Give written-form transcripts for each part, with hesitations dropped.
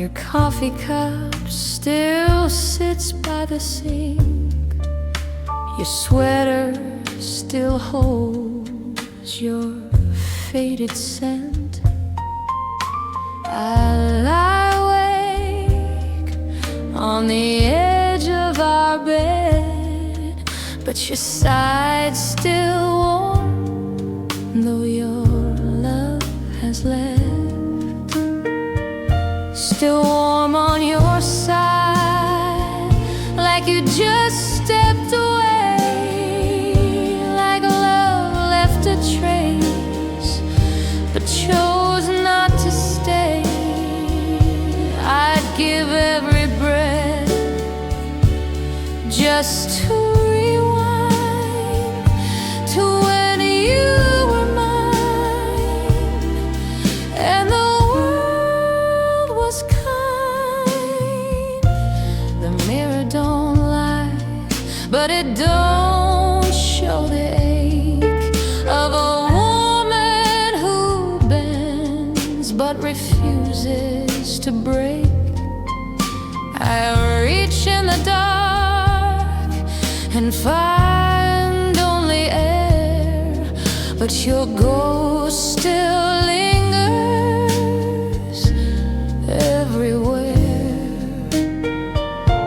Your coffee cup still sits by the sink. Your sweater still holds your faded scent. I lie awake on the edge of our bed, but your side's still warm, though your love has left. Still warm on your side, like you just stepped away, like love left a trace, but chose not to stay. I'd give every breath just to rewind to when you were mine, and the world was kind. The mirror don't lie, but it don't show the ache of a woman who bends but refuses to break. I reach in the dark and find only air, but your ghost still lingers everywhere.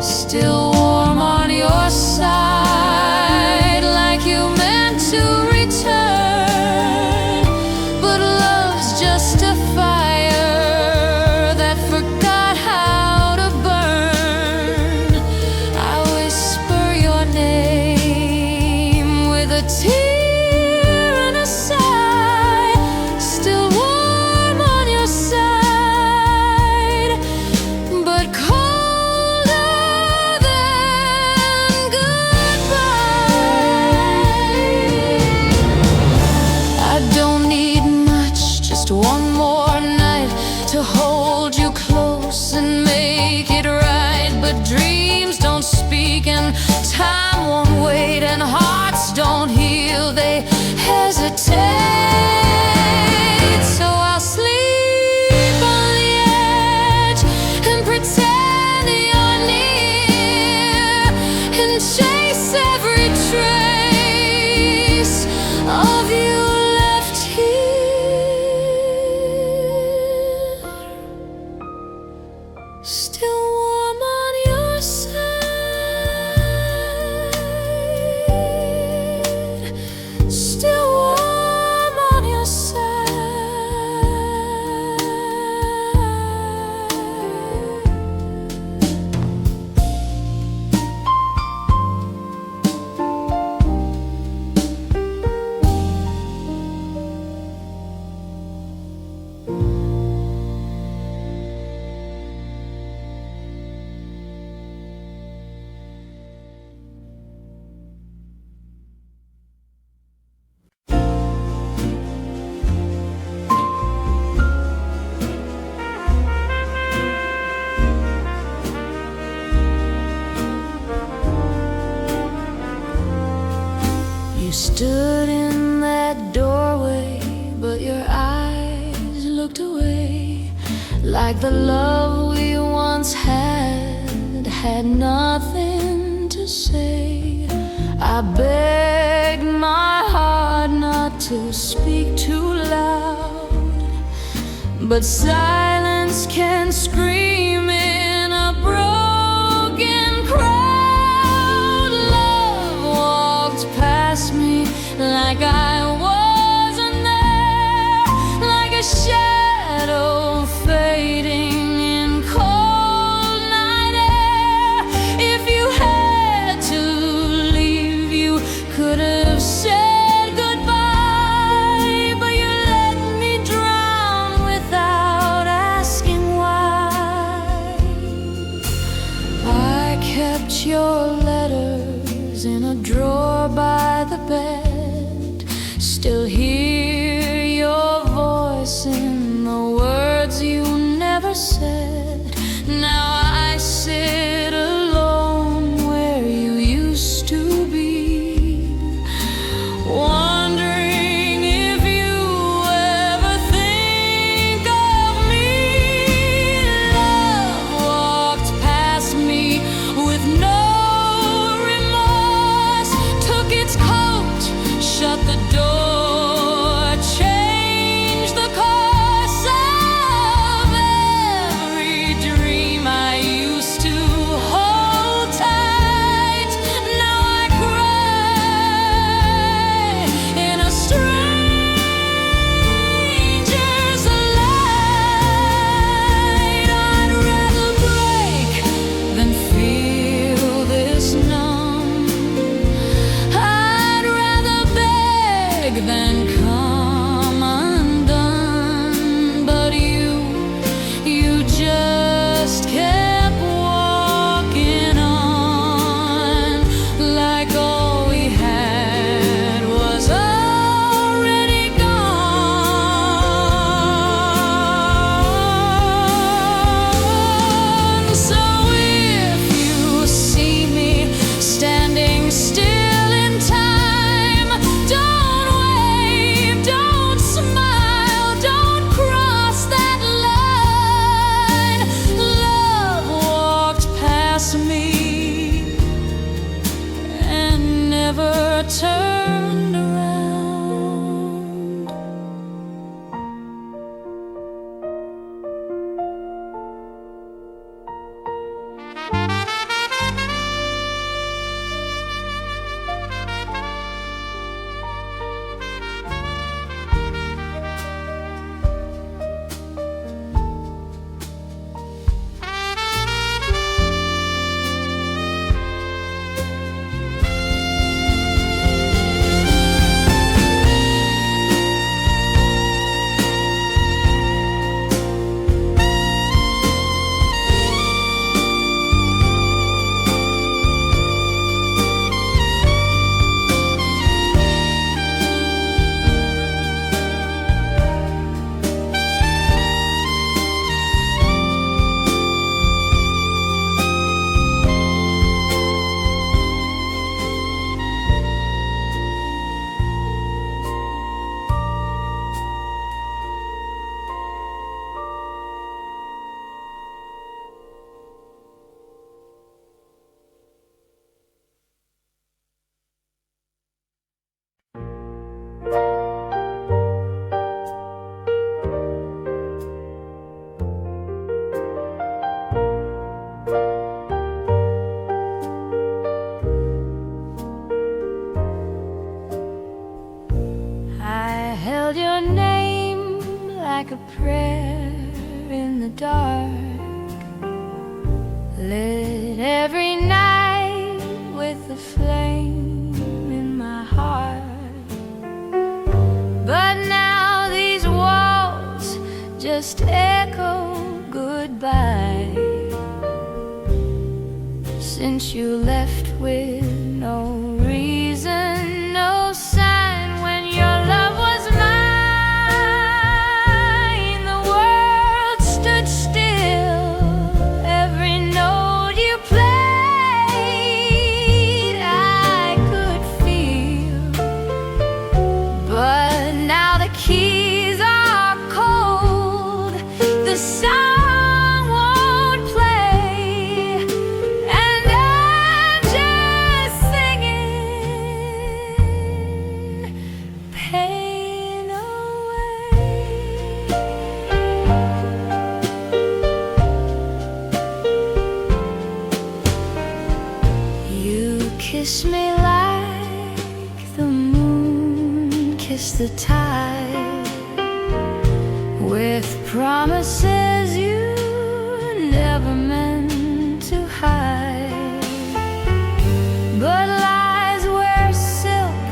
Still warm on your side, like you meant to return, but love's just a fire that forgot how to burn. I whisper your name with a tear and a sigh, still warm on your side, but colder than goodbye. I don't need much, just one more night to hold you close and make it right. But dreams don't speak and time won't wait, and hearts don't heal, they hesitate. So I'll sleep on the edge and pretend you're near, and chase every trace of you left here. Still warm on your side, still warm on your side. You stood in that doorway, but your eyes looked away, like the love we once had nothing to say. I begged my heart not to speak too loud, but silence can scream in a broken crowd. Love walked past me like I wasn't there, like a shadow fading in cold night air. If you had to leave, you could have said goodbye, but you let me drown without asking why. I kept your letters in a drawer by the bed, still hear your voice in the words you never said. Now I sit alone where you used to be, wondering if you ever think of me. Love never turned around. I held your name like a prayer in the dark, lit every night with a flame in my heart. But now these walls just echo goodbye, since you left with no reason, no sign. When your love was mine, the world stood still. Every note you played I could feel, but now the keys are cold, the song won't play, and I'm just singing pain away. You kiss me like the moon kissed the tide, with promises you never meant to hide, but lies were silk,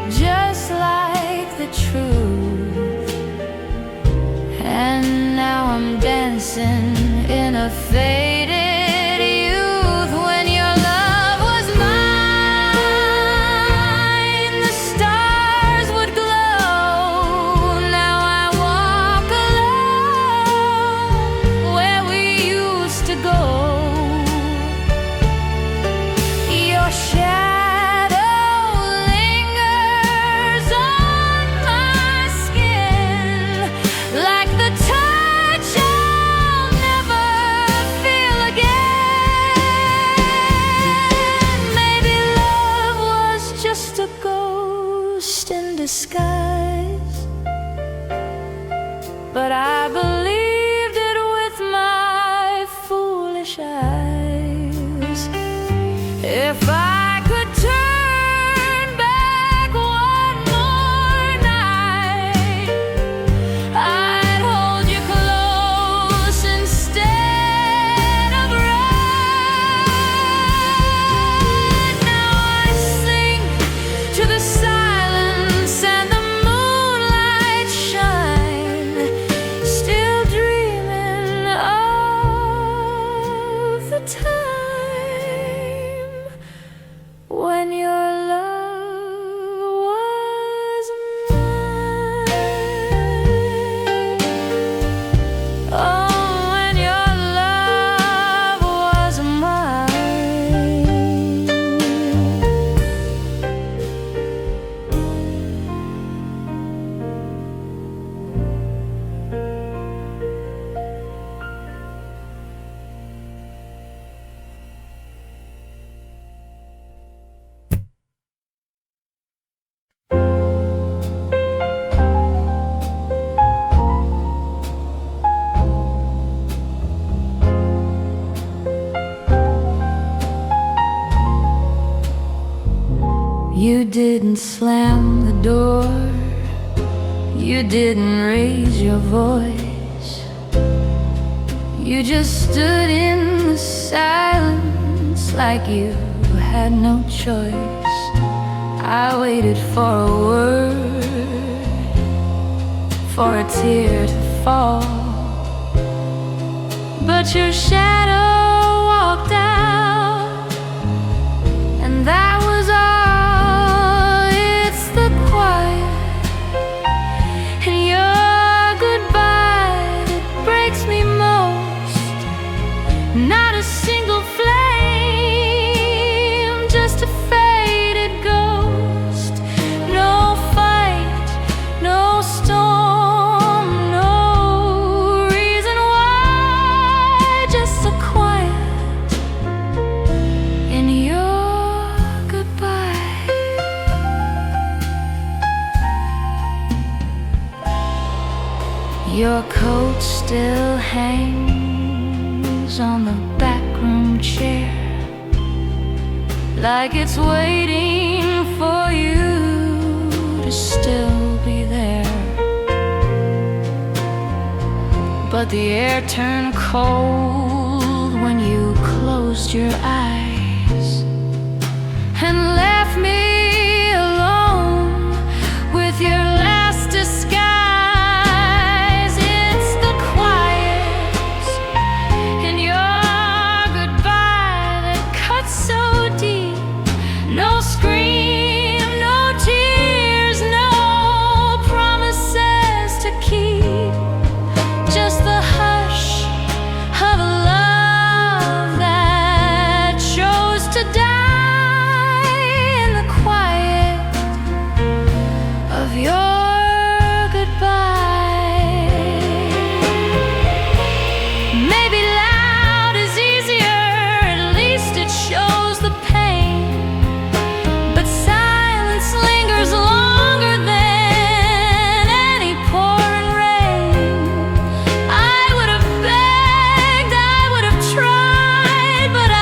just like the truth. And now I'm dancing in a faded youth. When your love was mine, the stars would glow. Now I walk alone where we used to go. Your shadow lingers on my skin, like the touch I'll never feel again. Maybe love was just a ghost in disguise, but I believed it with my foolish eyes. If I could turn back one more night, I'd hold you close instead of right. Now I sing to the silence and the moonlight shine, You didn't slam the door, you didn't raise your voice. You just stood in the silence like you had no choice. I waited for a word, for a tear to fall, but your shadow walked out, and that was all. It's the quiet and your goodbye that breaks me most. Not a single flame, just a faded ghost. No fight, no storm, no reason why, just a quiet in your goodbye. Your coat still hangs on the backroom chair, like it's waiting for you to still be there. But the air turned cold when you closed your eyes and left me alone with your last disguise. It's the quiet in your goodbye that cuts so deep. No scream, no tears, no promises to keep. Just the hush of a love that chose to die in the quiet of your goodbye. Maybe loud is easier, at least it shows the pain. But silence lingers longer than any pouring rain. I would have begged, I would have tried, but I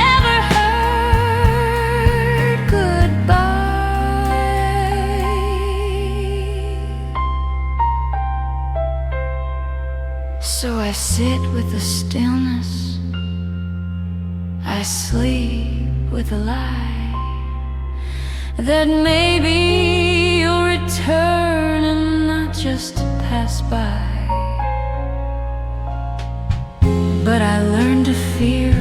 never heard goodbye. So I sit with the stillness, I sleep with a lie, that maybe you'll return and not just pass by. But I learned to fear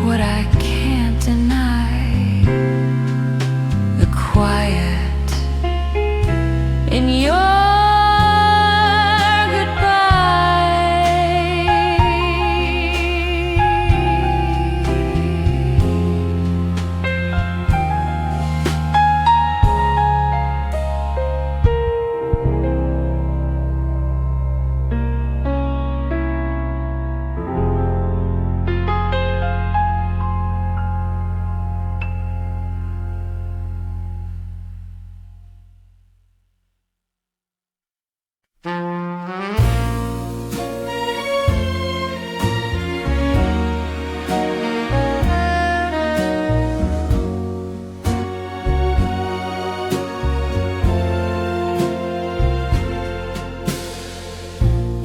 what I can't deny, the quiet in your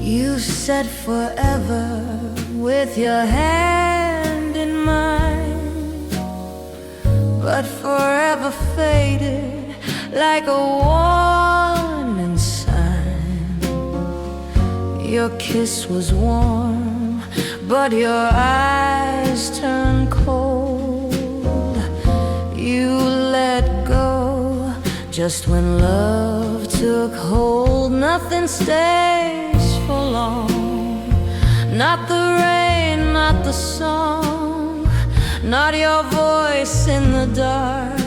You said forever with your hand in mine, but forever faded like a warning sign. Your kiss was warm, but your eyes turned cold. You let go just when love took hold. Nothing stays for long, not the rain, not the song, not your voice in the dark,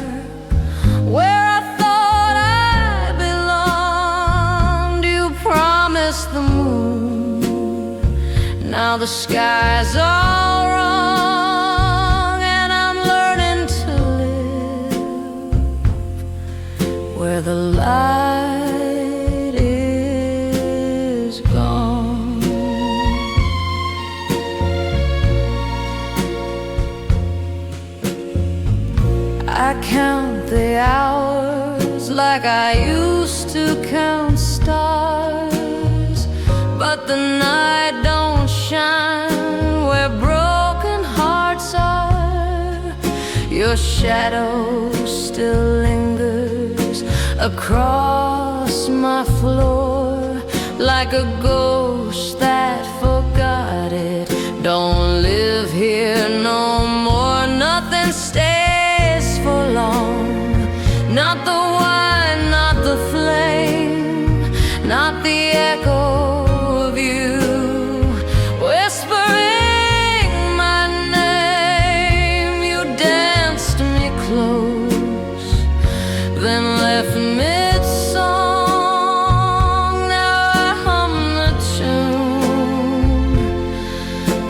where I thought I belonged. You promised the moon, now the sky's all wrong, and I'm learning to live where the light is gone. I can't count the hours like I used to count stars, but the night don't shine where broken hearts are. Your shadow still lingers across my floor, like a ghost that forgot it don't live here no more. Nothing stays for long, not the wine, not the flame, not the echo of you whispering my name. You danced me close, then left mid-song. Now I hum the tune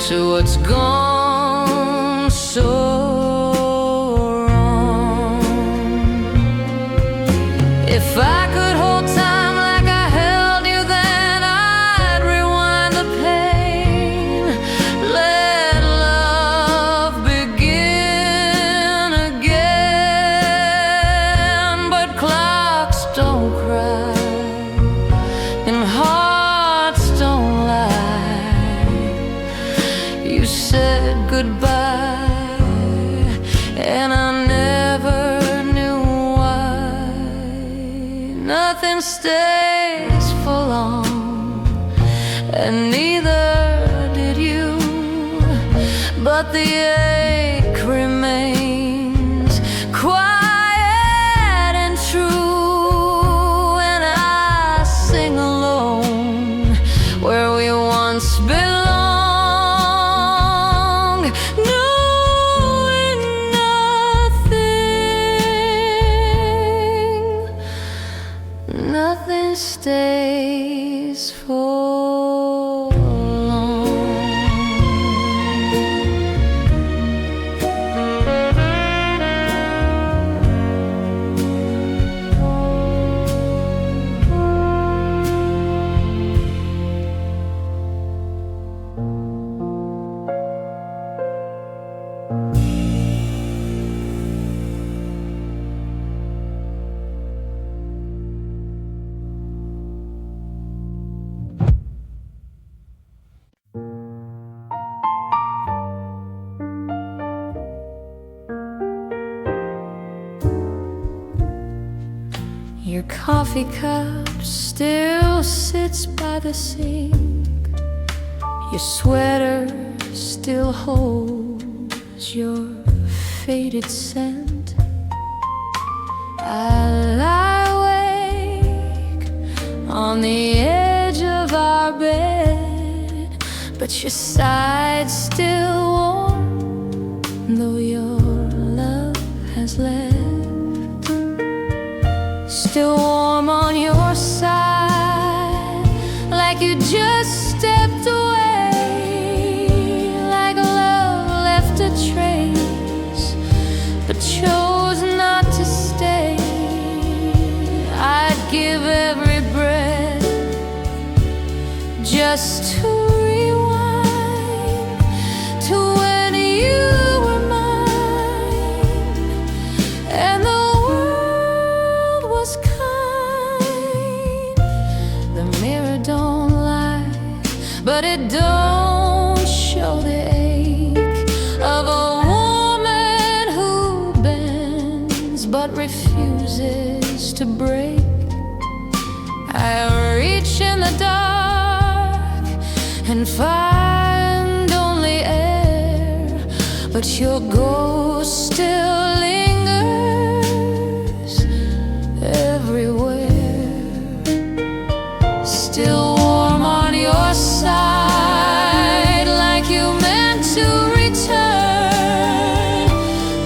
to what's gone so wrong. If I could hold time like I held you then, I'd rewind the pain, let love begin again. But clocks don't cry and hearts don't lie. You said goodbye and I never knew why. Nothing stays for long, and neither did you, but the ache remains quiet and true. And I sing alone where we once belonged, knowing nothing stays for long. Your coffee cup still sits by the sink. Your sweater still holds your faded scent. I lie awake on the edge of our bed, but your side's still warm, though your love has left. Still warm on your side, like you just stepped away, like love left a trace, but chose not to stay. I'd give every breath just to rewind to when you were mine, and the world was kind. The mirror don't lie, but it don't show the ache of a woman who bends but refuses to break. I reach in the dark and find only air, but your ghost still lingers everywhere. Still warm on your side, like you meant to return,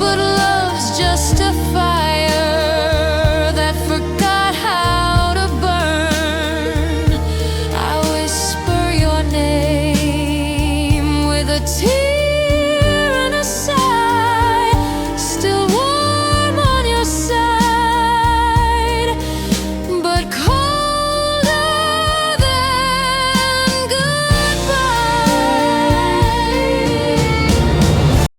but love's just a fire that forgot how to burn. I whisper your name with a tear